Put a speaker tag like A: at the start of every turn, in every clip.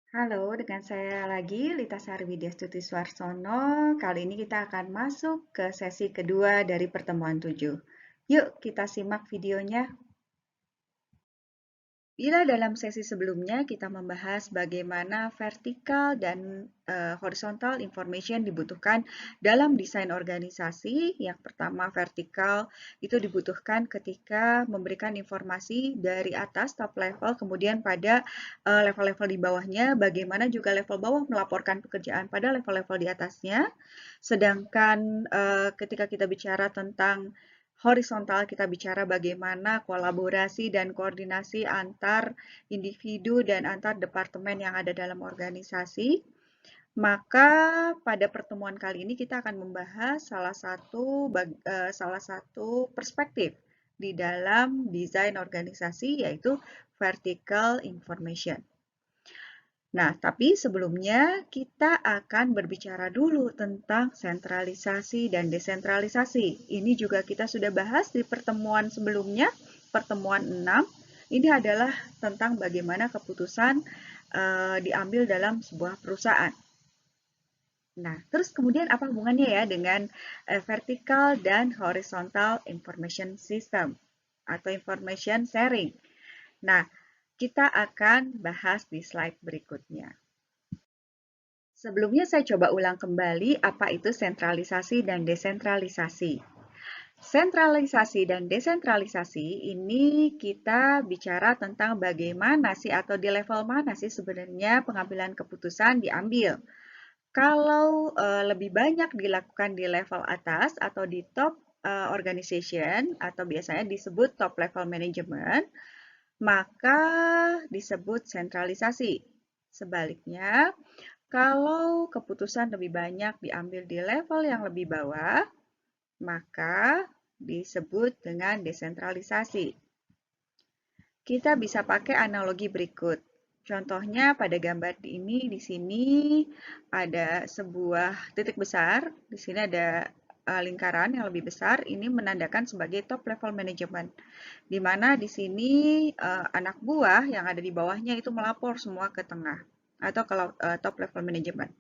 A: Halo, dengan saya lagi Lita Sari Widyastuti Suarsono. Kali ini kita akan masuk ke sesi kedua dari pertemuan 7. Yuk kita simak videonya. Bila dalam sesi sebelumnya kita membahas bagaimana vertikal dan horizontal information dibutuhkan dalam desain organisasi. Yang pertama, vertikal itu dibutuhkan ketika memberikan informasi dari atas top level, kemudian pada level-level di bawahnya, bagaimana juga level bawah melaporkan pekerjaan pada level-level di atasnya. Sedangkan ketika kita bicara tentang horizontal, kita bicara bagaimana kolaborasi dan koordinasi antar individu dan antar departemen yang ada dalam organisasi. Maka pada pertemuan kali ini kita akan membahas salah satu perspektif di dalam desain organisasi, yaitu vertical information. Nah, tapi sebelumnya kita akan berbicara dulu tentang sentralisasi dan desentralisasi. Ini juga kita sudah bahas di pertemuan sebelumnya, pertemuan 6. Ini adalah tentang bagaimana keputusan diambil dalam sebuah perusahaan. Nah, terus kemudian apa hubungannya ya dengan vertical dan horizontal information system atau information sharing? Nah, kita akan bahas di slide berikutnya. Sebelumnya saya coba ulang kembali apa itu sentralisasi dan desentralisasi. Sentralisasi dan desentralisasi ini kita bicara tentang bagaimana sih atau di level mana sih sebenarnya pengambilan keputusan diambil. Kalau lebih banyak dilakukan di level atas atau di top organization atau biasanya disebut top level management, maka disebut sentralisasi. Sebaliknya, kalau keputusan lebih banyak diambil di level yang lebih bawah, maka disebut dengan desentralisasi. Kita bisa pakai analogi berikut. Contohnya pada gambar ini di sini ada sebuah titik besar, di sini ada lingkaran yang lebih besar, ini menandakan sebagai top level management. Di mana di sini anak buah yang ada di bawahnya itu melapor semua ke tengah atau ke top level management.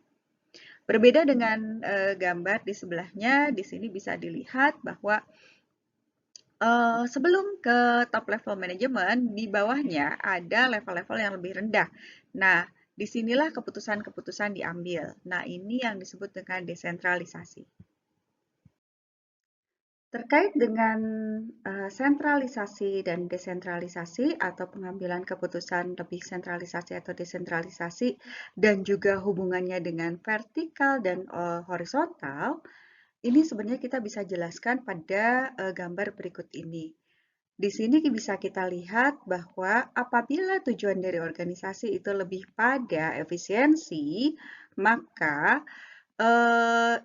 A: Berbeda dengan gambar di sebelahnya, di sini bisa dilihat bahwa sebelum ke top level management, di bawahnya ada level-level yang lebih rendah. Nah, disinilah keputusan-keputusan diambil. Nah, ini yang disebut dengan desentralisasi. Terkait dengan sentralisasi dan desentralisasi atau pengambilan keputusan lebih sentralisasi atau desentralisasi dan juga hubungannya dengan vertikal dan horizontal, ini sebenarnya kita bisa jelaskan pada gambar berikut ini. Di sini bisa kita lihat bahwa apabila tujuan dari organisasi itu lebih pada efisiensi, maka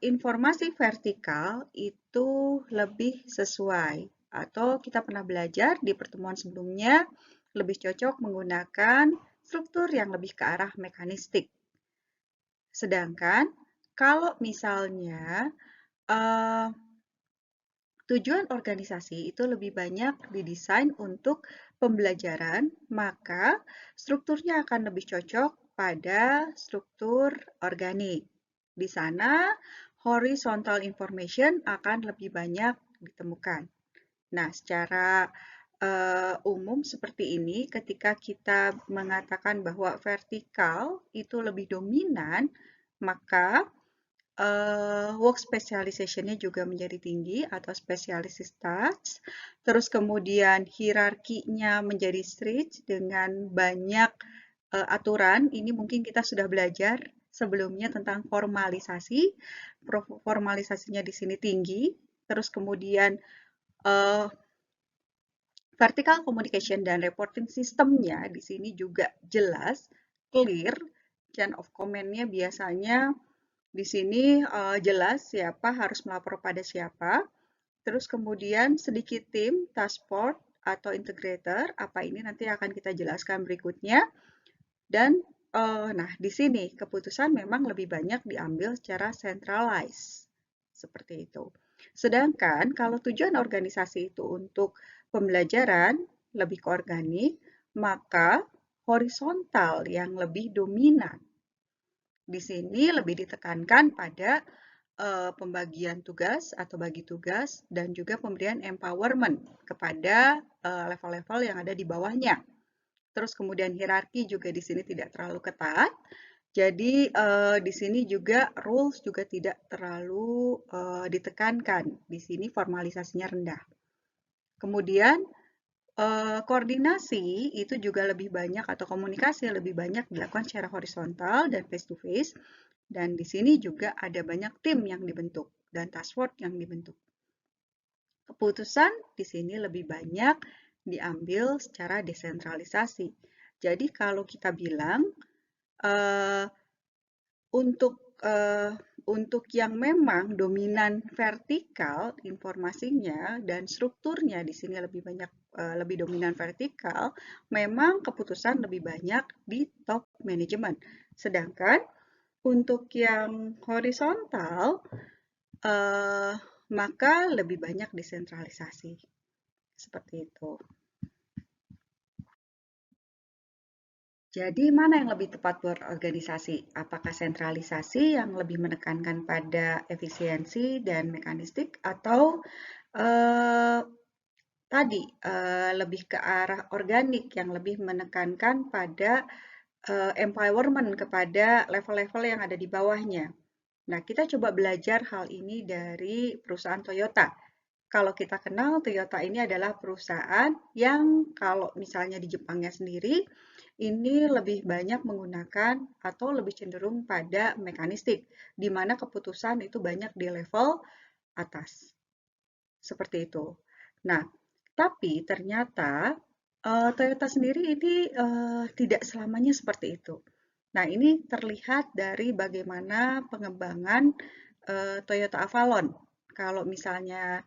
A: informasi vertikal itu lebih sesuai. Atau kita pernah belajar di pertemuan sebelumnya, lebih cocok menggunakan struktur yang lebih ke arah mekanistik. Sedangkan kalau misalnya eh, tujuan organisasi itu lebih banyak didesain untuk pembelajaran, maka strukturnya akan lebih cocok pada struktur organik. Di sana, horizontal information akan lebih banyak ditemukan. Nah, secara umum seperti ini, ketika kita mengatakan bahwa vertikal itu lebih dominan, maka work specialization-nya juga menjadi tinggi atau specialist tasks. Terus kemudian hierarkinya menjadi strict dengan banyak aturan. Ini mungkin kita sudah belajar sebelumnya tentang formalisasi. Formalisasinya di sini tinggi. Terus kemudian uh, vertical communication dan reporting sistemnya di sini juga jelas, clear. Chain of command-nya biasanya di sini jelas siapa harus melapor pada siapa. Terus kemudian sedikit tim, task force, atau integrator. Apa ini nanti akan kita jelaskan berikutnya. Dan nah di sini keputusan memang lebih banyak diambil secara centralized. Seperti itu. Sedangkan kalau tujuan organisasi itu untuk pembelajaran lebih ke organik, maka horizontal yang lebih dominan. Di sini lebih ditekankan pada pembagian tugas atau bagi tugas dan juga pemberian empowerment kepada level-level yang ada di bawahnya. Terus kemudian hierarki juga di sini tidak terlalu ketat. Jadi di sini juga rules juga tidak terlalu ditekankan. Di sini formalisasinya rendah. Kemudian koordinasi itu juga lebih banyak atau komunikasi lebih banyak dilakukan secara horizontal dan face to face. Dan di sini juga ada banyak tim yang dibentuk dan task force yang dibentuk. Keputusan di sini lebih banyak diambil secara desentralisasi. Jadi kalau kita bilang uh, untuk uh, untuk yang memang dominan vertikal informasinya dan strukturnya di sini lebih banyak lebih dominan vertikal, memang keputusan lebih banyak di top manajemen. Sedangkan untuk yang horizontal, uh, maka lebih banyak desentralisasi. Seperti itu. Jadi mana yang lebih tepat buat organisasi? Apakah sentralisasi yang lebih menekankan pada efisiensi dan mekanistik atau eh, tadi lebih ke arah organik yang lebih menekankan pada empowerment kepada level-level yang ada di bawahnya? Nah, kita coba belajar hal ini dari perusahaan Toyota. Kalau kita kenal, Toyota ini adalah perusahaan yang kalau misalnya di Jepangnya sendiri, ini lebih banyak menggunakan atau lebih cenderung pada mekanistik, di mana keputusan itu banyak di level atas. Seperti itu. Nah, tapi ternyata Toyota sendiri ini tidak selamanya seperti itu. Nah, ini terlihat dari bagaimana pengembangan Toyota Avalon. Kalau misalnya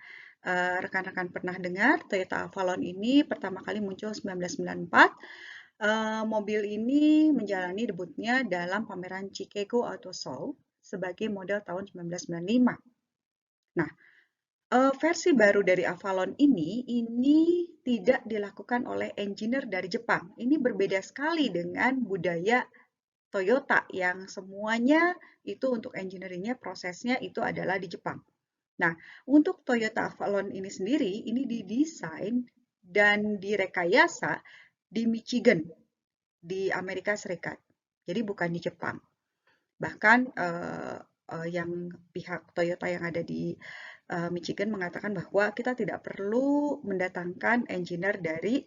A: rekan-rekan pernah dengar, Toyota Avalon ini pertama kali muncul 1994. Mobil ini menjalani debutnya dalam pameran Chicago Auto Show sebagai model tahun 1995. Nah, versi baru dari Avalon ini tidak dilakukan oleh engineer dari Jepang. Ini berbeda sekali dengan budaya Toyota yang semuanya itu untuk engineeringnya prosesnya itu adalah di Jepang. Nah, untuk Toyota Avalon ini sendiri, ini didesain dan direkayasa di Michigan, di Amerika Serikat. Jadi bukan di Jepang. Bahkan yang pihak Toyota yang ada di Michigan mengatakan bahwa kita tidak perlu mendatangkan engineer dari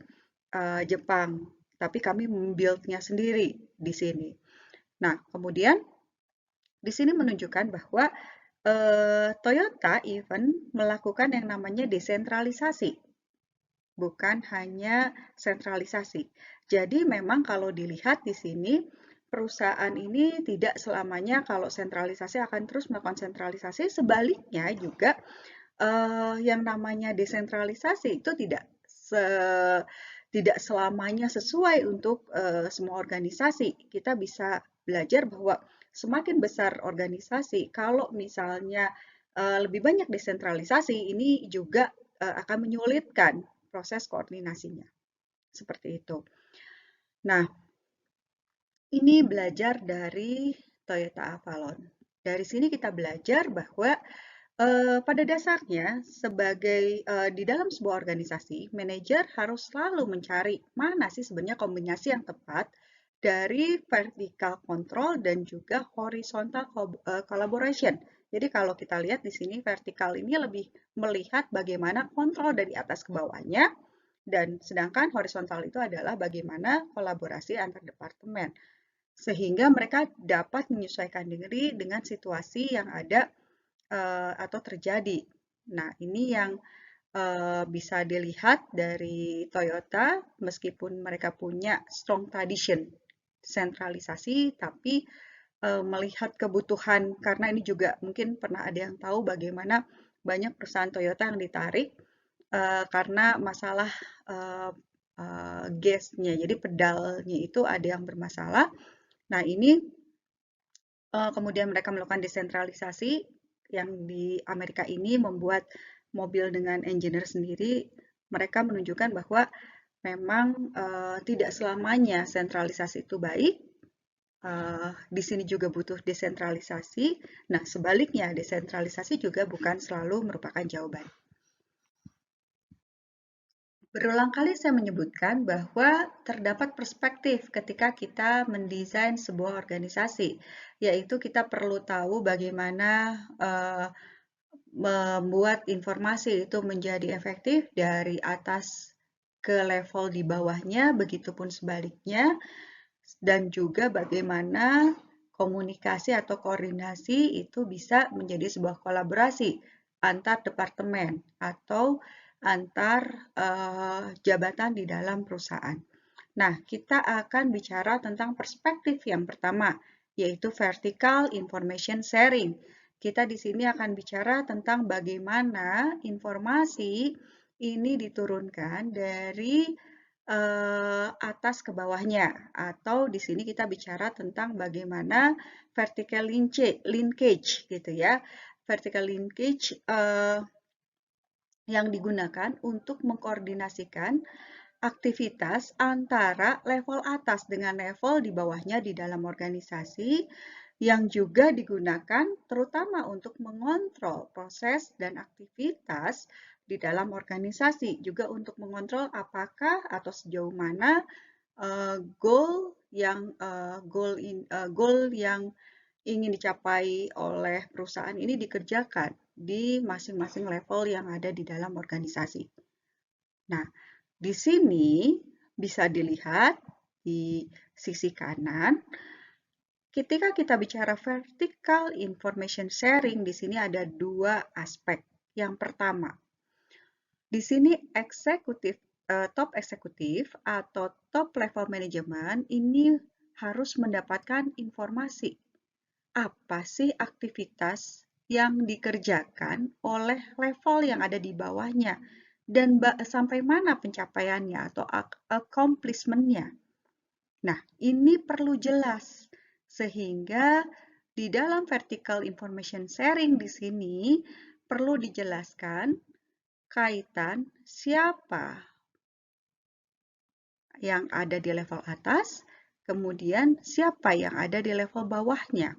A: Jepang, tapi kami membuildnya sendiri di sini. Nah, kemudian di sini menunjukkan bahwa Toyota even melakukan yang namanya desentralisasi, bukan hanya sentralisasi. Jadi memang kalau dilihat di sini, perusahaan ini tidak selamanya kalau sentralisasi akan terus melakukan sentralisasi, sebaliknya juga yang namanya desentralisasi itu tidak selamanya sesuai untuk semua organisasi. Kita bisa belajar bahwa semakin besar organisasi, kalau misalnya lebih banyak desentralisasi, ini juga akan menyulitkan proses koordinasinya. Seperti itu. Nah, ini belajar dari Toyota Avalon. Dari sini kita belajar bahwa pada dasarnya, sebagai di dalam sebuah organisasi, manajer harus selalu mencari mana sih sebenarnya kombinasi yang tepat dari vertical control dan juga horizontal collaboration. Jadi kalau kita lihat di sini vertikal ini lebih melihat bagaimana kontrol dari atas ke bawahnya, dan sedangkan horizontal itu adalah bagaimana kolaborasi antar departemen. Sehingga mereka dapat menyesuaikan diri dengan situasi yang ada atau terjadi. Nah, ini yang bisa dilihat dari Toyota, meskipun mereka punya strong tradition sentralisasi, tapi melihat kebutuhan, karena ini juga mungkin pernah ada yang tahu bagaimana banyak perusahaan Toyota yang ditarik karena masalah gasnya, jadi pedalnya itu ada yang bermasalah. Nah, ini kemudian mereka melakukan desentralisasi yang di Amerika ini membuat mobil dengan engineer sendiri. Mereka menunjukkan bahwa Memang tidak selamanya sentralisasi itu baik. Di sini juga butuh desentralisasi. Nah, sebaliknya desentralisasi juga bukan selalu merupakan jawaban. Berulang kali saya menyebutkan bahwa terdapat perspektif ketika kita mendesain sebuah organisasi, yaitu kita perlu tahu bagaimana membuat informasi itu menjadi efektif dari atas ke level di bawahnya, begitupun sebaliknya, dan juga bagaimana komunikasi atau koordinasi itu bisa menjadi sebuah kolaborasi antar departemen atau antar jabatan di dalam perusahaan. Nah, kita akan bicara tentang perspektif yang pertama, yaitu vertical information sharing. Kita di sini akan bicara tentang bagaimana informasi ini diturunkan dari atas ke bawahnya, atau di sini kita bicara tentang bagaimana vertical linkage gitu ya. Vertical linkage yang digunakan untuk mengkoordinasikan aktivitas antara level atas dengan level di bawahnya di dalam organisasi yang juga digunakan terutama untuk mengontrol proses dan aktivitas di dalam organisasi, juga untuk mengontrol apakah atau sejauh mana goal yang ingin dicapai oleh perusahaan ini dikerjakan di masing-masing level yang ada di dalam organisasi. Nah, di sini bisa dilihat di sisi kanan, ketika kita bicara vertical information sharing, di sini ada dua aspek. Yang pertama, di sini top eksekutif atau top level manajemen ini harus mendapatkan informasi. Apa sih aktivitas yang dikerjakan oleh level yang ada di bawahnya? Dan sampai mana pencapaiannya atau accomplishment-nya. Nah, ini perlu jelas sehingga di dalam vertical information sharing di sini perlu dijelaskan kaitan siapa yang ada di level atas, kemudian siapa yang ada di level bawahnya.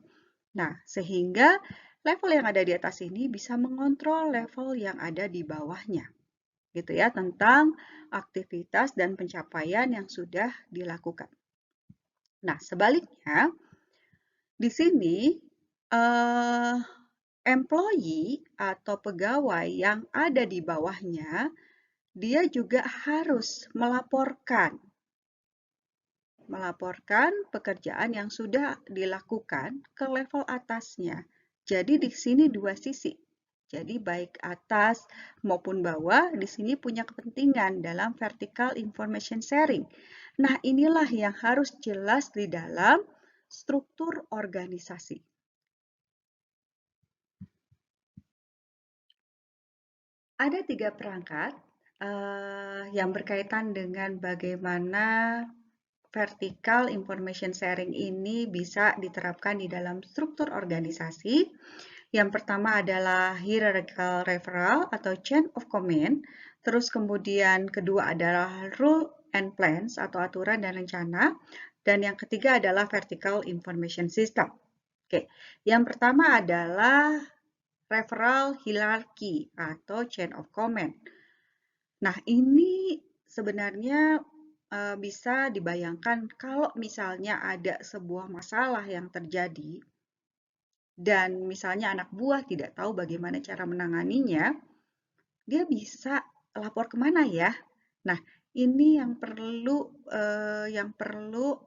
A: Nah, sehingga level yang ada di atas ini bisa mengontrol level yang ada di bawahnya. Gitu ya, tentang aktivitas dan pencapaian yang sudah dilakukan. Nah, sebaliknya, di sini employee atau pegawai yang ada di bawahnya, dia juga harus melaporkan pekerjaan yang sudah dilakukan ke level atasnya. Jadi di sini dua sisi. Jadi baik atas maupun bawah di sini punya kepentingan dalam vertical information sharing. Nah, inilah yang harus jelas di dalam struktur organisasi. Ada 3 perangkat yang berkaitan dengan bagaimana vertical information sharing ini bisa diterapkan di dalam struktur organisasi. Yang pertama adalah hierarchical referral atau chain of command. Terus kemudian kedua adalah rule and plans atau aturan dan rencana. Dan yang ketiga adalah vertical information system. Oke, yang pertama adalah referral hierarchy atau chain of command. Nah, ini sebenarnya bisa dibayangkan kalau misalnya ada sebuah masalah yang terjadi dan misalnya anak buah tidak tahu bagaimana cara menanganinya, dia bisa lapor kemana ya? Nah, ini yang perlu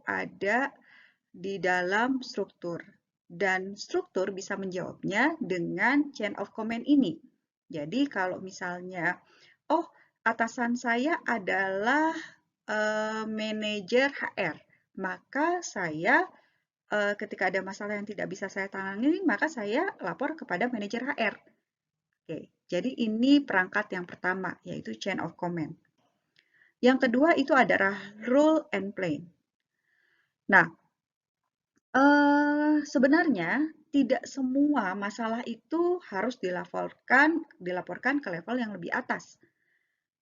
A: ada di dalam struktur. Dan struktur bisa menjawabnya dengan chain of command ini. Jadi kalau misalnya, oh atasan saya adalah manajer HR, maka saya ketika ada masalah yang tidak bisa saya tangani, maka saya lapor kepada manajer HR. Oke, jadi ini perangkat yang pertama, yaitu chain of command. Yang kedua itu adalah rule and plan. Nah, sebenarnya tidak semua masalah itu harus dilaporkan ke level yang lebih atas.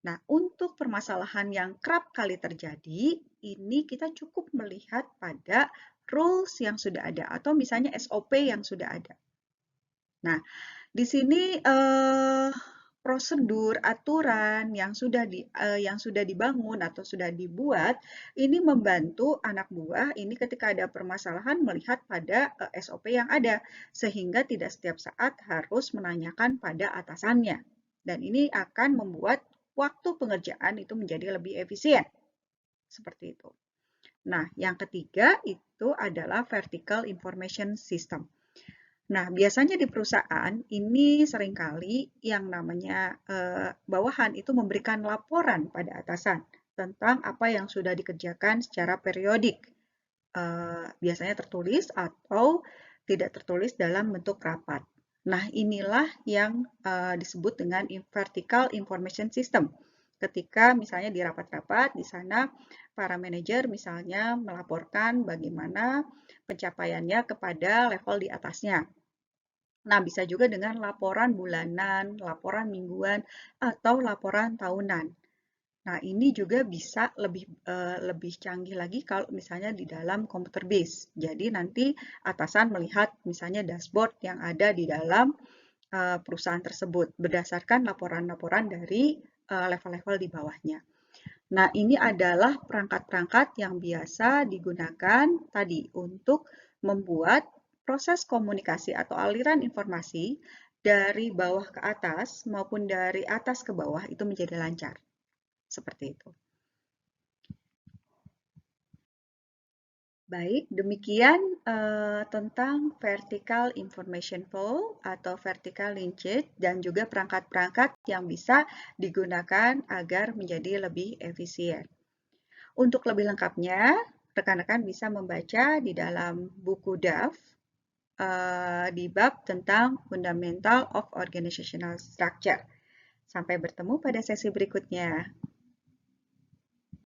A: Nah, untuk permasalahan yang kerap kali terjadi, ini kita cukup melihat pada rules yang sudah ada atau misalnya SOP yang sudah ada. Nah, di sini prosedur aturan yang sudah dibangun atau sudah dibuat ini membantu anak buah ini ketika ada permasalahan melihat pada SOP yang ada sehingga tidak setiap saat harus menanyakan pada atasannya. Dan ini akan membuat waktu pengerjaan itu menjadi lebih efisien. Seperti itu. Nah, yang ketiga itu adalah vertical information system. Nah, biasanya di perusahaan ini seringkali yang namanya bawahan itu memberikan laporan pada atasan tentang apa yang sudah dikerjakan secara periodik. Biasanya tertulis atau tidak tertulis dalam bentuk rapat. Nah, inilah yang disebut dengan vertical information system. Ketika misalnya di rapat-rapat, di sana para manajer misalnya melaporkan bagaimana pencapaiannya kepada level di atasnya. Nah, bisa juga dengan laporan bulanan, laporan mingguan, atau laporan tahunan. Nah, ini juga bisa lebih canggih lagi kalau misalnya di dalam computer base. Jadi nanti atasan melihat misalnya dashboard yang ada di dalam perusahaan tersebut berdasarkan laporan-laporan dari level-level di bawahnya. Nah, ini adalah perangkat-perangkat yang biasa digunakan tadi untuk membuat proses komunikasi atau aliran informasi dari bawah ke atas maupun dari atas ke bawah itu menjadi lancar. Seperti itu. Baik, demikian tentang vertical information flow atau vertical linkage dan juga perangkat-perangkat yang bisa digunakan agar menjadi lebih efisien. Untuk lebih lengkapnya, rekan-rekan bisa membaca di dalam buku DAF di bab tentang Fundamental of Organizational Structure. Sampai bertemu pada sesi berikutnya.